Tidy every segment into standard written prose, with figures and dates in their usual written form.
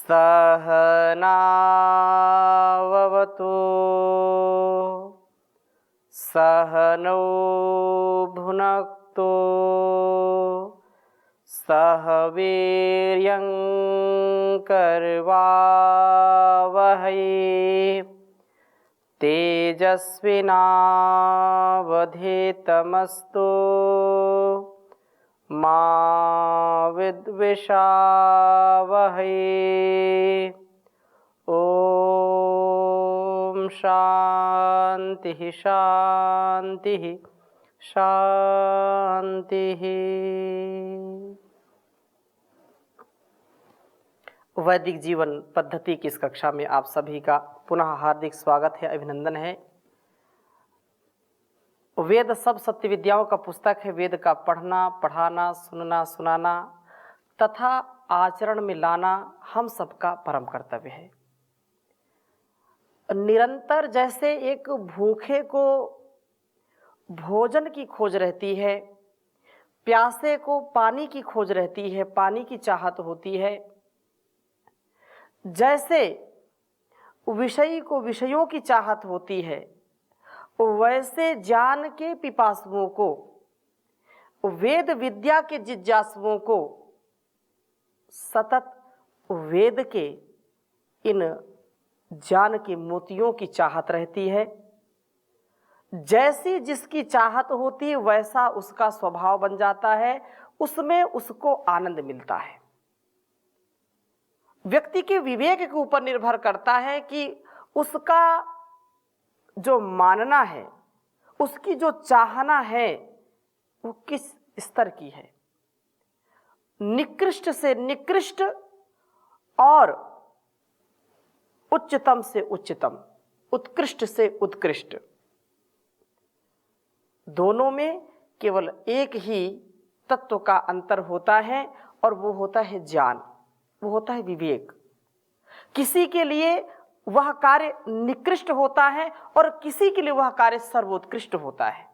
सहनाववतु सहनौ भुनक्तु सह वीर्यं करवावहै तेजस्विनावधीतमस्तु मा विद्विषावहै। ओम शांति शांति शांति। वैदिक जीवन पद्धति की इस कक्षा में आप सभी का पुनः हार्दिक स्वागत है, अभिनंदन है। वेद सब सत्य विद्याओं का पुस्तक है। वेद का पढ़ना, पढ़ाना, सुनना, सुनाना तथा आचरण में लाना हम सबका परम कर्तव्य है। निरंतर जैसे एक भूखे को भोजन की खोज रहती है, प्यासे को पानी की खोज रहती है, पानी की चाहत होती है, जैसे विषयी को विषयों की चाहत होती है, वैसे ज्ञान के पिपासुओं को, वेद विद्या के जिज्ञासुओं को सतत वेद के इन ज्ञान के मोतियों की चाहत रहती है। जैसी जिसकी चाहत होती है वैसा उसका स्वभाव बन जाता है, उसमें उसको आनंद मिलता है। व्यक्ति के विवेक के ऊपर निर्भर करता है कि उसका जो मानना है, उसकी जो चाहना है वो किस स्तर की है। निकृष्ट से निकृष्ट और उच्चतम से उच्चतम, उत्कृष्ट से उत्कृष्ट, दोनों में केवल एक ही तत्व का अंतर होता है और वो होता है ज्ञान, वो होता है विवेक। किसी के लिए वह कार्य निकृष्ट होता है और किसी के लिए वह कार्य सर्वोत्कृष्ट होता है।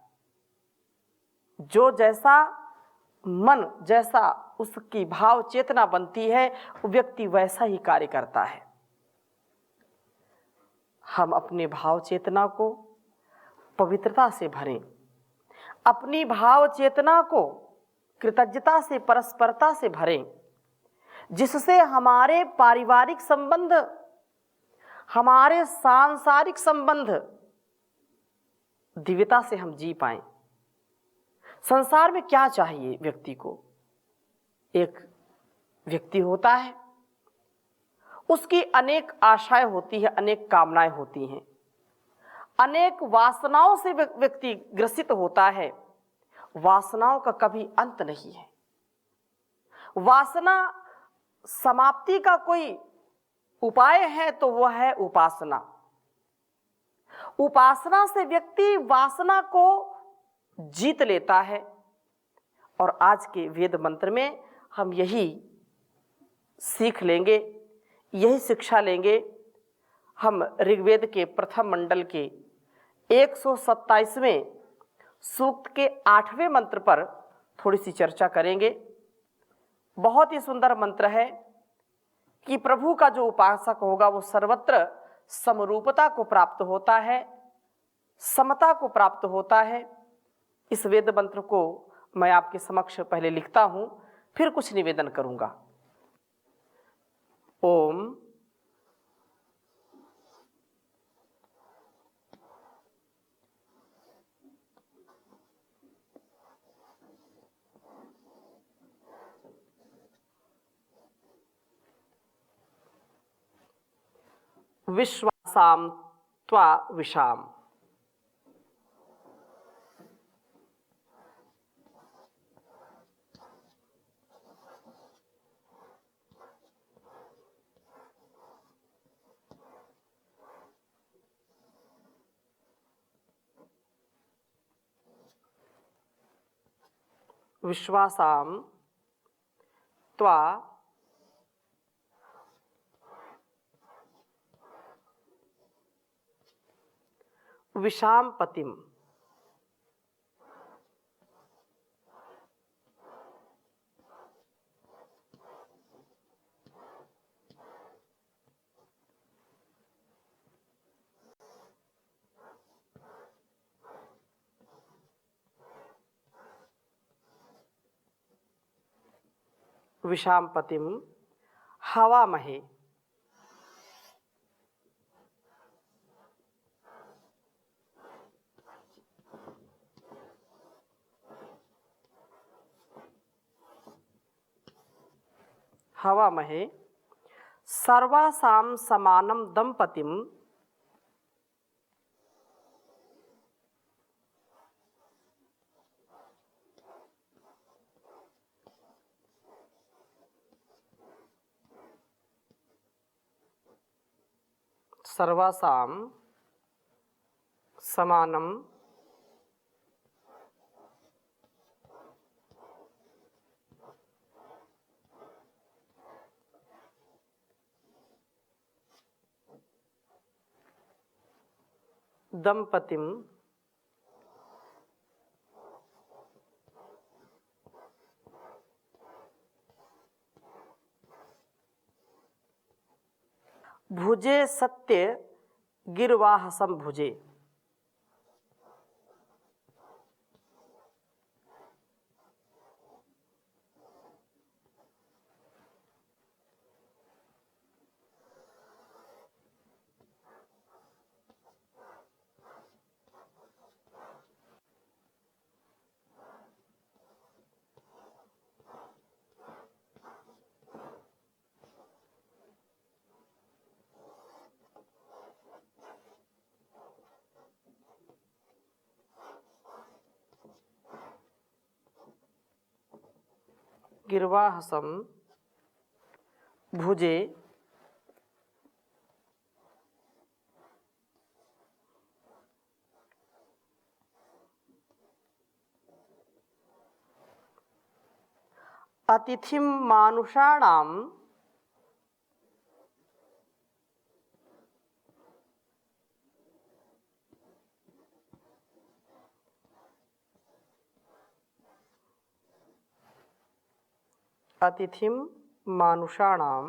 जो जैसा मन, जैसा उसकी भाव चेतना बनती है, व्यक्ति वैसा ही कार्य करता है। हम अपने भाव चेतना को पवित्रता से भरें, अपनी भाव चेतना को कृतज्ञता से, परस्परता से भरें, जिससे हमारे पारिवारिक संबंध, हमारे सांसारिक संबंध दिव्यता से हम जी पाएं। संसार में क्या चाहिए व्यक्ति को? एक व्यक्ति होता है, उसकी अनेक आशाएं होती है, अनेक कामनाएं होती हैं, अनेक वासनाओं से व्यक्ति ग्रसित होता है। वासनाओं का कभी अंत नहीं है। वासना समाप्ति का कोई उपाय है तो वह है उपासना। उपासना से व्यक्ति वासना को जीत लेता है। और आज के वेद मंत्र में हम यही सीख लेंगे, यही शिक्षा लेंगे। हम ऋग्वेद के प्रथम मंडल के 127वें सूक्त के 8वें मंत्र पर थोड़ी सी चर्चा करेंगे। बहुत ही सुंदर मंत्र है कि प्रभु का जो उपासक होगा वो सर्वत्र समरूपता को प्राप्त होता है, समता को प्राप्त होता है। इस वेद मंत्र को मैं आपके समक्ष पहले लिखता हूं, फिर कुछ निवेदन करूंगा। ओम विश्वासाम त्वा विशाम। विश्वासाम त्वा विशाम पतिम। विषामपतिम हवामहे। हवामहे सर्वासां समानं दंपतिम सर्वासां समानं दंपतिम भुजे सत्य गिर्वाहसं भुजे। गिर्वाहसं भुजे अतिथिं मानुषाणां अतिथिं मानुषाणां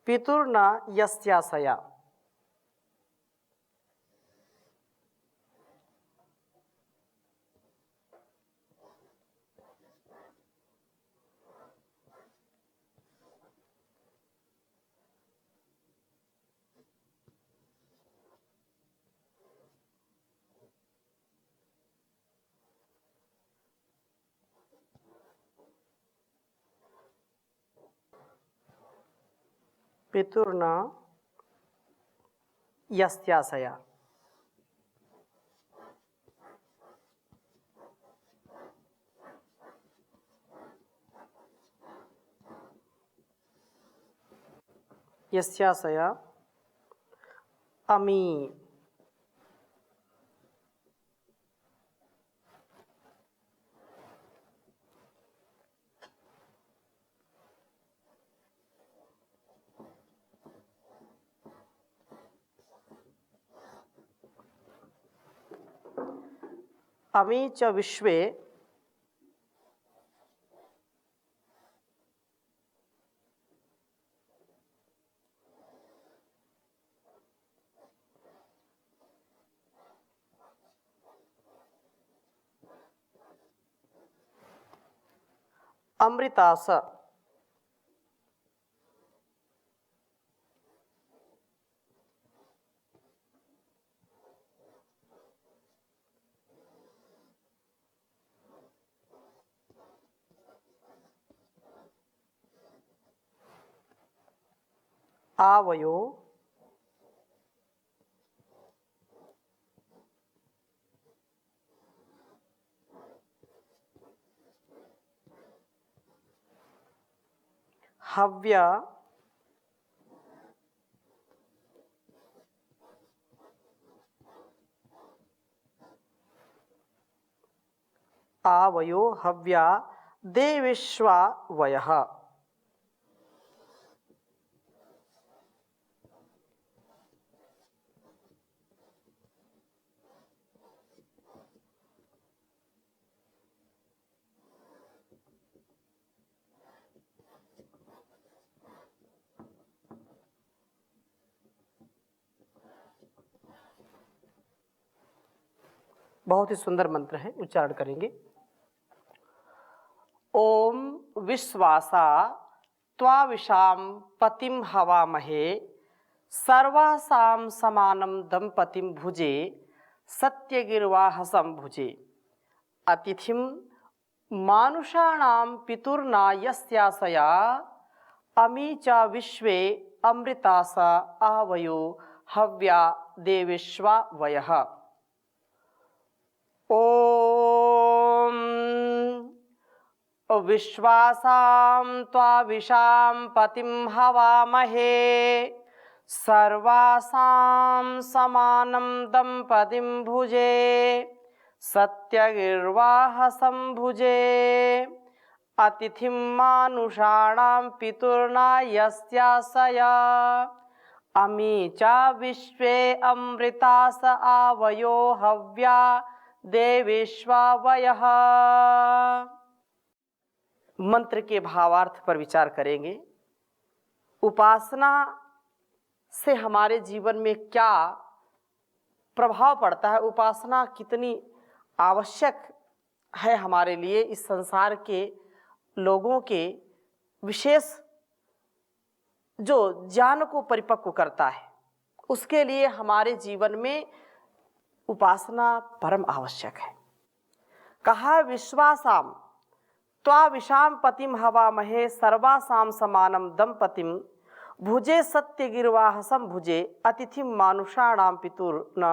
पितुर्न यस्याशया। पितुर्न यस्याशया। यस्याशया अमी। अमी च विश्वे अमृतास। आवयो हव्य आवयो हव्या देविश्वा वयः। बहुत ही सुंदर मंत्र है, उच्चारण करेंगे। ओम विश्वासा त्वाविशाम पतिम हवामहे सर्वासाम समानम दंपतिम भुजे सत्यगिर्वाहसम भुजे अतिथिम मानुषाणाम पितुर्ना यस्यासया अमी च विश्वे अमृतासा आवयो हव्या देवेश्वा वयः। ओम विश्वासां त्वाविशां पतिं हवामहे सर्वासां समानं दंपतिं भुजे सत्यगिर्वाहसं भुजे अतिथिं मानुषाणां पितुर्ना यस्यासया अमी च विश्वे अमृतास आवयो हव्या देवेश्वा वयः। मंत्र के भावार्थ पर विचार करेंगे। उपासना से हमारे जीवन में क्या प्रभाव पड़ता है, उपासना कितनी आवश्यक है हमारे लिए, इस संसार के लोगों के विशेष जो ज्ञान को परिपक्व करता है, उसके लिए हमारे जीवन में उपासना परम आवश्यक है। कहा विश्वासाम त्वाविशाम पतिम हवामहे सर्वासाम समानम दंपतिम भुजे सत्यगिर्वाहसम भुजे अतिथिम मानुषाणाम पितुर्न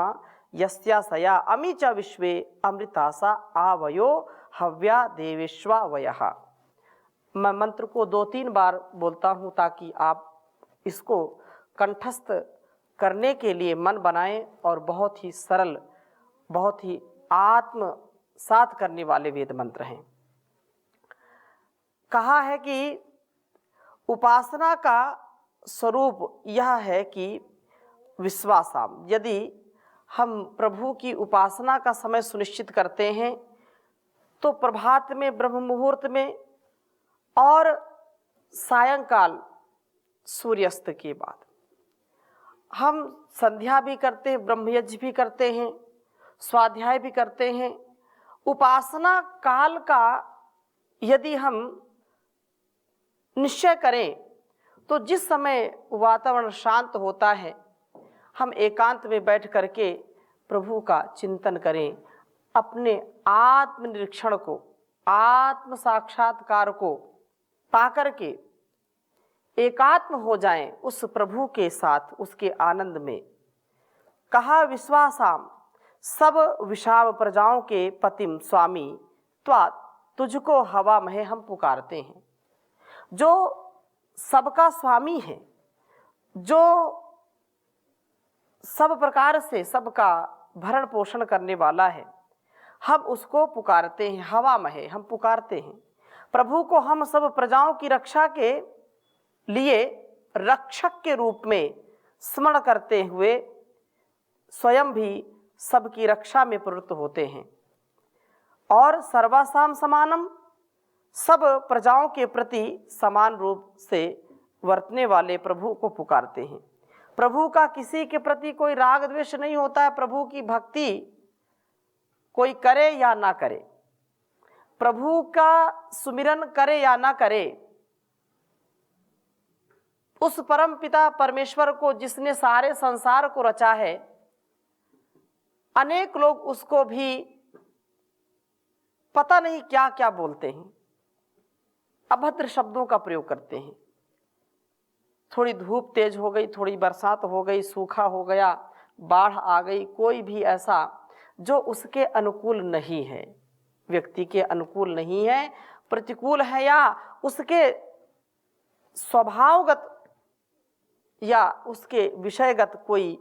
यस्यासया अमी च विश्वे अमृतासा आवयो हव्या देवेश्वा वयः। मैं मंत्र को 2-3 बार बोलता हूँ ताकि आप इसको कंठस्थ करने के लिए मन बनाएं, और बहुत ही सरल, बहुत ही आत्मसात करने वाले वेद मंत्र हैं। कहा है कि उपासना का स्वरूप यह है कि विश्वासाम, यदि हम प्रभु की उपासना का समय सुनिश्चित करते हैं तो प्रभात में ब्रह्म मुहूर्त में और सायंकाल सूर्यास्त के बाद हम संध्या भी करते हैं, ब्रह्मयज्ञ भी करते हैं, स्वाध्याय भी करते हैं। उपासना काल का यदि हम निश्चय करें तो जिस समय वातावरण शांत होता है, हम एकांत में बैठ करके प्रभु का चिंतन करें, अपने आत्मनिरीक्षण को, आत्म साक्षात्कार को पाकर के एकात्म हो जाएं उस प्रभु के साथ, उसके आनंद में। कहा विश्वासाम सब विशाम प्रजाओं के पतिम स्वामी त्वा तुझको हवा महे हम पुकारते हैं। जो सबका स्वामी है, जो सब प्रकार से सबका भरण पोषण करने वाला है, हम उसको पुकारते हैं। हवा महे हम पुकारते हैं प्रभु को। हम सब प्रजाओं की रक्षा के लिए रक्षक के रूप में स्मरण करते हुए स्वयं भी सबकी रक्षा में प्रवृत्त होते हैं। और सर्वासाम समानम, सब प्रजाओं के प्रति समान रूप से वर्तने वाले प्रभु को पुकारते हैं। प्रभु का किसी के प्रति कोई राग द्वेष नहीं होता है। प्रभु की भक्ति कोई करे या ना करे, प्रभु का सुमिरन करे या ना करे, उस परम पिता परमेश्वर को जिसने सारे संसार को रचा है, अनेक लोग उसको भी पता नहीं क्या क्या बोलते हैं, अभद्र शब्दों का प्रयोग करते हैं। थोड़ी धूप तेज हो गई, थोड़ी बरसात हो गई, सूखा हो गया, बाढ़ आ गई, कोई भी ऐसा जो उसके अनुकूल नहीं है, व्यक्ति के अनुकूल नहीं है, प्रतिकूल है, या उसके स्वभावगत या उसके विषयगत कोई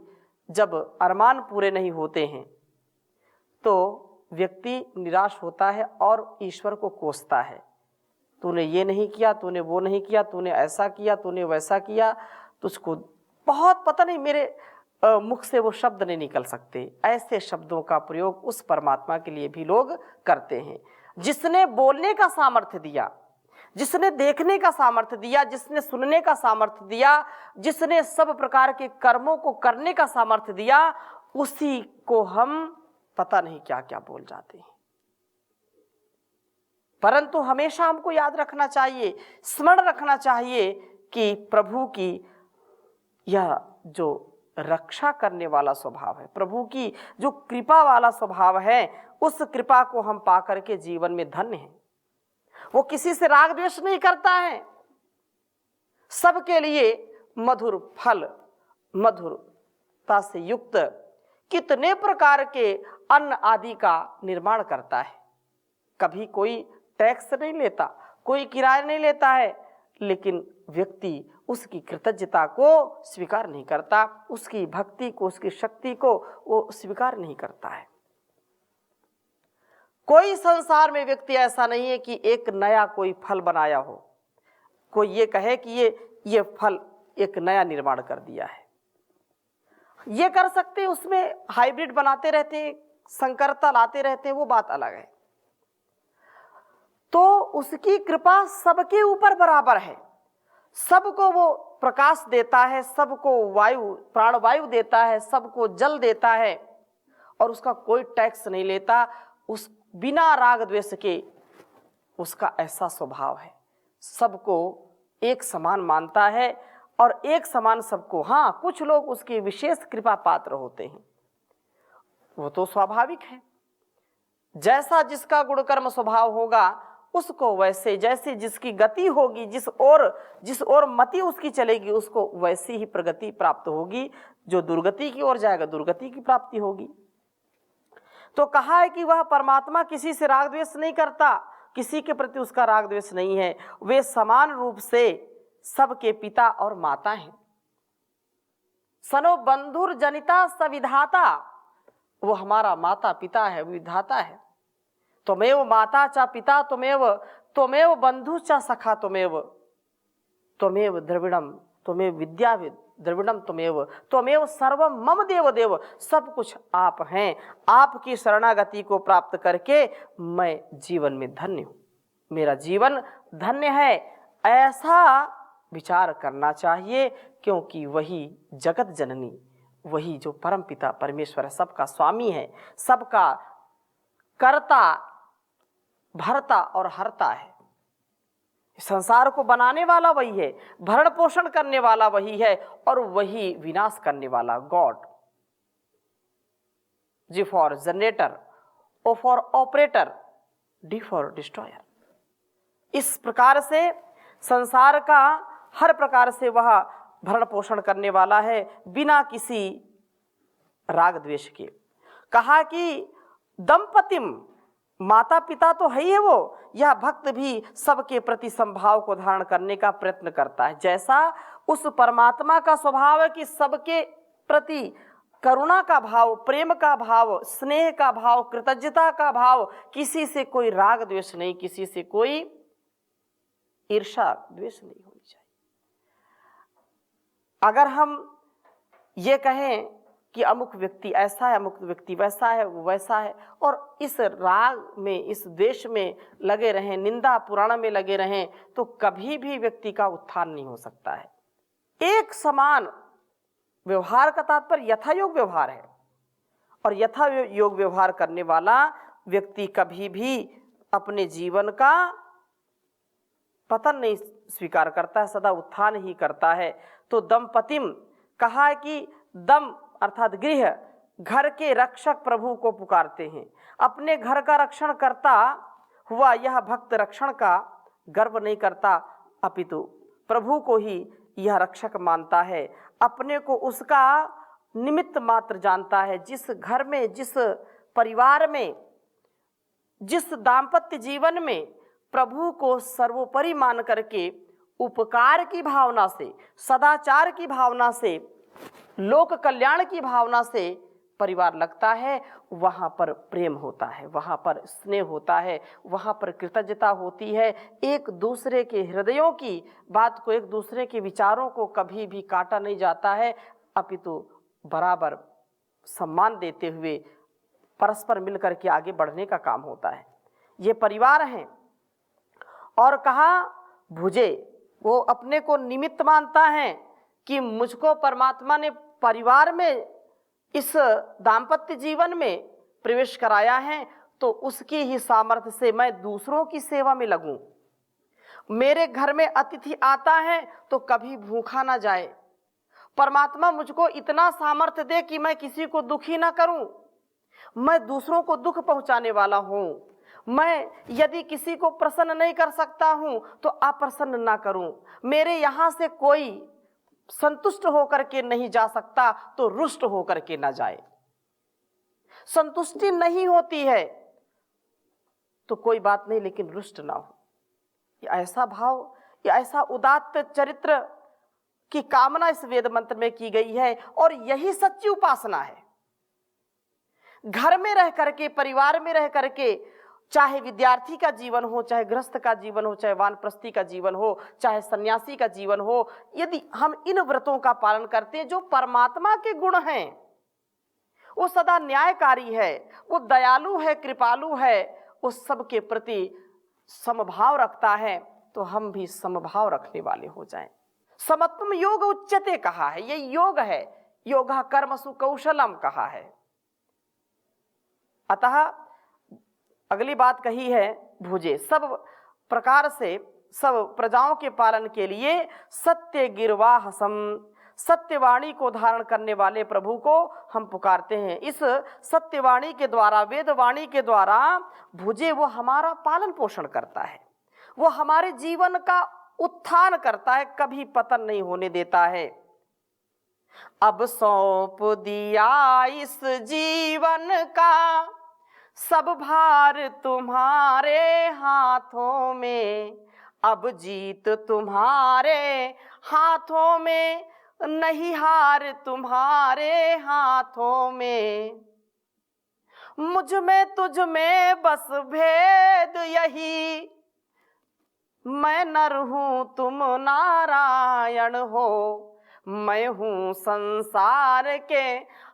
जब अरमान पूरे नहीं होते हैं तो व्यक्ति निराश होता है और ईश्वर को कोसता है। तूने ये नहीं किया, तूने वो नहीं किया, तूने ऐसा किया, तूने वैसा किया, तुझको बहुत पता नहीं, मेरे मुख से वो शब्द नहीं निकल सकते। ऐसे शब्दों का प्रयोग उस परमात्मा के लिए भी लोग करते हैं जिसने बोलने का सामर्थ्य दिया, जिसने देखने का सामर्थ्य दिया, जिसने सुनने का सामर्थ्य दिया, जिसने सब प्रकार के कर्मों को करने का सामर्थ्य दिया, उसी को हम पता नहीं क्या क्या बोल जाते हैं। परंतु हमेशा हमको याद रखना चाहिए, स्मरण रखना चाहिए कि प्रभु की यह जो रक्षा करने वाला स्वभाव है, प्रभु की जो कृपा वाला स्वभाव है, उस कृपा को हम पाकर के जीवन में धन्य हैं। वो किसी से राग द्वेष नहीं करता है, सबके लिए मधुर फल, मधुरता से युक्त कितने प्रकार के अन्न आदि का निर्माण करता है। कभी कोई टैक्स नहीं लेता, कोई किराया नहीं लेता है, लेकिन व्यक्ति उसकी कृतज्ञता को स्वीकार नहीं करता, उसकी भक्ति को, उसकी शक्ति को वो स्वीकार नहीं करता है। कोई संसार में व्यक्ति ऐसा नहीं है कि एक नया कोई फल बनाया हो, कोई ये कहे कि ये फल एक नया निर्माण कर दिया है। ये कर सकते हैं, उसमें हाइब्रिड बनाते रहते हैं, संकरता लाते रहते हैं, वो बात अलग है। तो उसकी कृपा सबके ऊपर बराबर है, सबको वो प्रकाश देता है, सबको वायु, प्राणवायु देता है, सबको जल देता है, और उसका कोई टैक्स नहीं लेता, उस बिना राग द्वेष के उसका ऐसा स्वभाव है। सबको एक समान मानता है और एक समान सबको। हाँ, कुछ लोग उसके विशेष कृपा पात्र होते हैं, वो तो स्वाभाविक है। जैसा जिसका गुणकर्म स्वभाव होगा उसको वैसे, जैसे जिसकी गति होगी, जिस ओर मति उसकी चलेगी, उसको वैसी ही प्रगति प्राप्त होगी। जो दुर्गति की ओर जाएगा, दुर्गति की प्राप्ति होगी। तो कहा है कि वह परमात्मा किसी से राग द्वेष नहीं करता, किसी के प्रति उसका राग द्वेष नहीं है। वे समान रूप से सबके पिता और माता हैं। सनो बंधुर जनिता सविधाता, वो हमारा माता पिता है, विधाता है। त्वमेव माता च पिता त्वमेव बंधु च सखा त्वमेव द्रविणम, त्वमेव विद्याविद द्रविणम, त्वमेव सर्वम मम देव देव। सब कुछ आप हैं। आपकी शरणागति को प्राप्त करके मैं जीवन में धन्य हूँ, मेरा जीवन धन्य है। ऐसा विचार करना चाहिए, क्योंकि वही जगत जननी, वही जो परम पिता परमेश्वर है, सबका स्वामी है, सबका कर्ता, भरता और हरता है। संसार को बनाने वाला वही है, भरण पोषण करने वाला वही है, और वही विनाश करने वाला god. G for generator, O for operator, D for destroyer. इस प्रकार से संसार का हर प्रकार से वह भरण पोषण करने वाला है, बिना किसी राग द्वेष के। कहा कि दंपतिम, माता पिता तो है ही वो, यह भक्त भी सबके प्रति संभाव को धारण करने का प्रयत्न करता है। जैसा उस परमात्मा का स्वभाव है कि सबके प्रति करुणा का भाव, प्रेम का भाव, स्नेह का भाव, कृतज्ञता का भाव, किसी से कोई राग द्वेष नहीं, किसी से कोई ईर्षा द्वेष नहीं होनी चाहिए। अगर हम ये कहें कि अमुक व्यक्ति ऐसा है, अमुक व्यक्ति वैसा है, वो वैसा है, और इस राग में, इस द्वेष में लगे रहें, निंदा पुराण में लगे रहें, तो कभी भी व्यक्ति का उत्थान नहीं हो सकता है। एक समान व्यवहार का तात्पर्य यथायोग व्यवहार है, और यथायोग व्यवहार करने वाला व्यक्ति कभी भी अपने जीवन का पतन नहीं स्वीकार करता है, सदा उत्थान ही करता है। तो दंपतिम कहा कि दम अर्थात गृह, घर के रक्षक प्रभु को पुकारते हैं। अपने घर का रक्षण करता हुआ यह भक्त रक्षण का गर्व नहीं करता, अपितु प्रभु को ही यह रक्षक मानता है, अपने को उसका निमित्त मात्र जानता है। जिस घर में, जिस परिवार में, जिस दाम्पत्य जीवन में प्रभु को सर्वोपरि मान करके उपकार की भावना से, सदाचार की भावना से, लोक कल्याण की भावना से परिवार लगता है, वहाँ पर प्रेम होता है, वहाँ पर स्नेह होता है, वहाँ पर कृतज्ञता होती है। एक दूसरे के हृदयों की बात को, एक दूसरे के विचारों को कभी भी काटा नहीं जाता है, अपितु बराबर सम्मान देते हुए परस्पर मिलकर के आगे बढ़ने का काम होता है। ये परिवार हैं। और कहा भुजे, वो अपने को निमित्त मानता है कि मुझको परमात्मा ने परिवार में, इस दाम्पत्य जीवन में प्रवेश कराया है तो उसकी ही सामर्थ्य से मैं दूसरों की सेवा में लगूं। मेरे घर में अतिथि आता है तो कभी भूखा ना जाए। परमात्मा मुझको इतना सामर्थ्य दे कि मैं किसी को दुखी ना करूं, मैं दूसरों को दुख पहुंचाने वाला हूं। मैं यदि किसी को प्रसन्न नहीं कर सकता हूं तो अप्रसन्न ना करूं। मेरे यहां से कोई संतुष्ट होकर के नहीं जा सकता तो रुष्ट होकर के ना जाए। संतुष्टि नहीं होती है तो कोई बात नहीं, लेकिन रुष्ट ना हो। ये ऐसा भाव, ये ऐसा उदात्त चरित्र की कामना इस वेद मंत्र में की गई है और यही सच्ची उपासना है। घर में रह करके, परिवार में रह करके, चाहे विद्यार्थी का जीवन हो, चाहे गृहस्थ का जीवन हो, चाहे वानप्रस्थी का जीवन हो, चाहे सन्यासी का जीवन हो, यदि हम इन व्रतों का पालन करते हैं जो परमात्मा के गुण हैं, वो सदा न्यायकारी है, वो दयालु है, कृपालु है, वो सबके प्रति समभाव रखता है, तो हम भी समभाव रखने वाले हो जाएं। समत्वम योग उच्यते कहा है, ये योग है। योगा कर्मसु कौशलम कहा है। अतः अगली बात कही है, भुजे सब प्रकार से सब प्रजाओं के पालन के लिए सत्य गिरवाहसम, सत्यवाणी को धारण करने वाले प्रभु को हम पुकारते हैं। इस सत्यवाणी के द्वारा, वेदवाणी के द्वारा भुजे वो हमारा पालन पोषण करता है, वो हमारे जीवन का उत्थान करता है, कभी पतन नहीं होने देता है। अब सौंप दिया इस जीवन का सब भार तुम्हारे हाथों में, अब जीत तुम्हारे हाथों में, नहीं हार तुम्हारे हाथों में। मुझ में तुझ में बस भेद यही, मैं नर हूं तुम नारायण हो, मैं हूं संसार के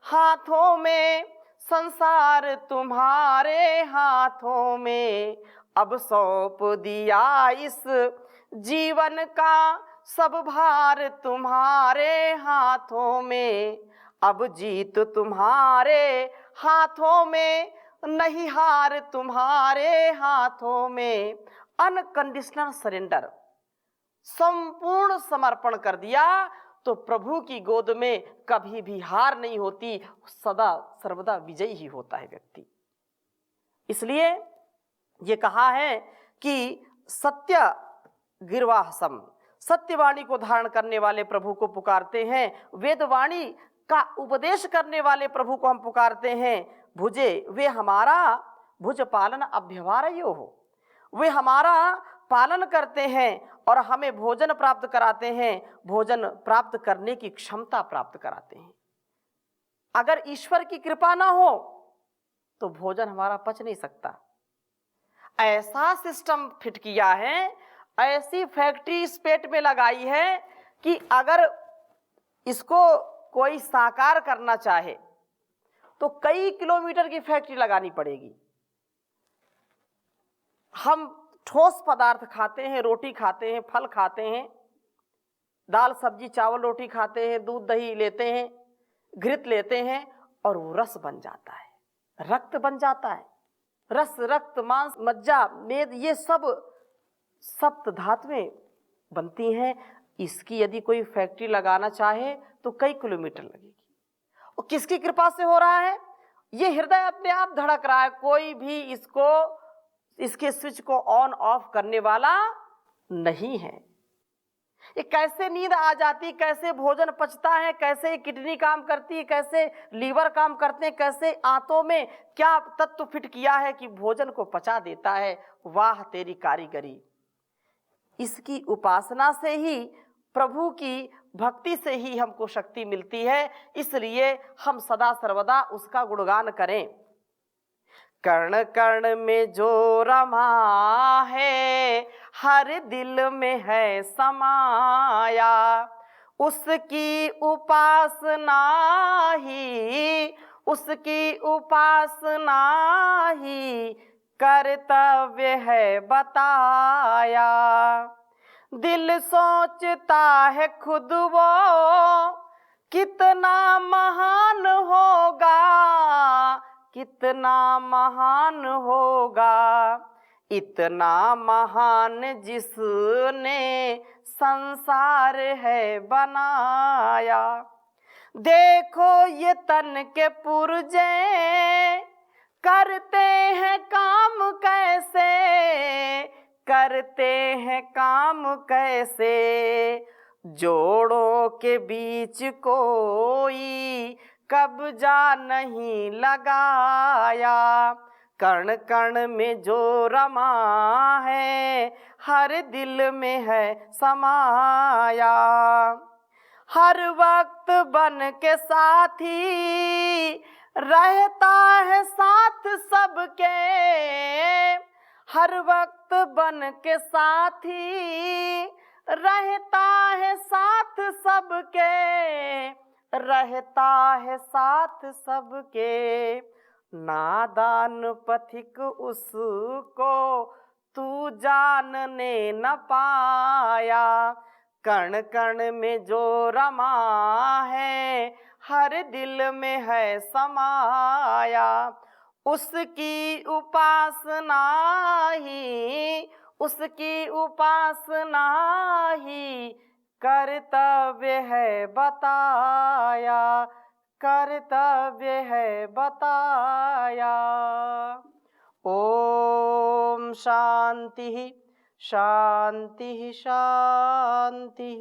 हाथों में, संसार तुम्हारे हाथों में। अब सौंप दिया इस जीवन का सब भार तुम्हारे हाथों में, अब जीत तुम्हारे हाथों में, नहीं हार तुम्हारे हाथों में। अनकंडीशनल सरेंडर, संपूर्ण समर्पण कर दिया तो प्रभु की गोद में कभी भी हार नहीं होती, सदा सर्वदा विजयी ही होता है व्यक्ति। इसलिए ये कहा है कि सत्य गिरवाहसम, सत्यवाणी को धारण करने वाले प्रभु को पुकारते हैं, वेदवाणी का उपदेश करने वाले प्रभु को हम पुकारते हैं। भुजे, वे हमारा भुज पालन अभ्यवारयो हो, वे हमारा पालन करते हैं और हमें भोजन प्राप्त कराते हैं, भोजन प्राप्त करने की क्षमता प्राप्त कराते हैं। अगर ईश्वर की कृपा ना हो तो भोजन हमारा पच नहीं सकता। ऐसा सिस्टम फिट किया है, ऐसी फैक्ट्री इस पेट में लगाई है कि अगर इसको कोई साकार करना चाहे तो कई किलोमीटर की फैक्ट्री लगानी पड़ेगी। हम ठोस पदार्थ खाते हैं, रोटी खाते हैं, फल खाते हैं, दाल सब्जी चावल रोटी खाते हैं, दूध दही लेते हैं, घृत लेते हैं और वो रस बन जाता है, रक्त बन जाता है। रस, रक्त, मांस, मज्जा, मेद, ये सब सप्त धातुएं बनती हैं। इसकी यदि कोई फैक्ट्री लगाना चाहे तो कई किलोमीटर लगेगी। और किसकी कृपा से हो रहा है? ये हृदय अपने आप धड़क रहा है, कोई भी इसके स्विच को ऑन ऑफ करने वाला नहीं है। ये कैसे नींद आ जाती, कैसे भोजन पचता है, कैसे किडनी काम करती है, कैसे लीवर काम करते हैं, कैसे आंतों में क्या तत्व फिट किया है कि भोजन को पचा देता है। वाह तेरी कारीगरी। इसकी उपासना से ही, प्रभु की भक्ति से ही हमको शक्ति मिलती है। इसलिए हम सदा सर्वदा उसका गुणगान करें। कर्ण कर्ण में जो रमा है, हर दिल में है समाया, उसकी उपासना ही, उसकी उपासना ही कर्तव्य है बताया। दिल सोचता है खुद वो कितना महान होगा, कितना महान होगा, इतना महान जिसने संसार है बनाया। देखो ये तन के पुर्जे करते हैं काम कैसे, करते हैं काम कैसे, जोड़ों के बीच कोई कब्जा नहीं लगाया। कण कण में जो रमा है, हर दिल में है समाया। हर वक्त बन के साथी रहता है साथ सबके, हर वक्त बन के साथी रहता है साथ सबके, रहता है साथ सबके। नादान पथिक उसको तू जानने न पाया। कण कण में जो रमा है, हर दिल में है समाया। उसकी उपासना ही, उसकी उपासना ही कर्तव्य है बताया, कर्तव्य है बताया। ओम शांति शांति शांति।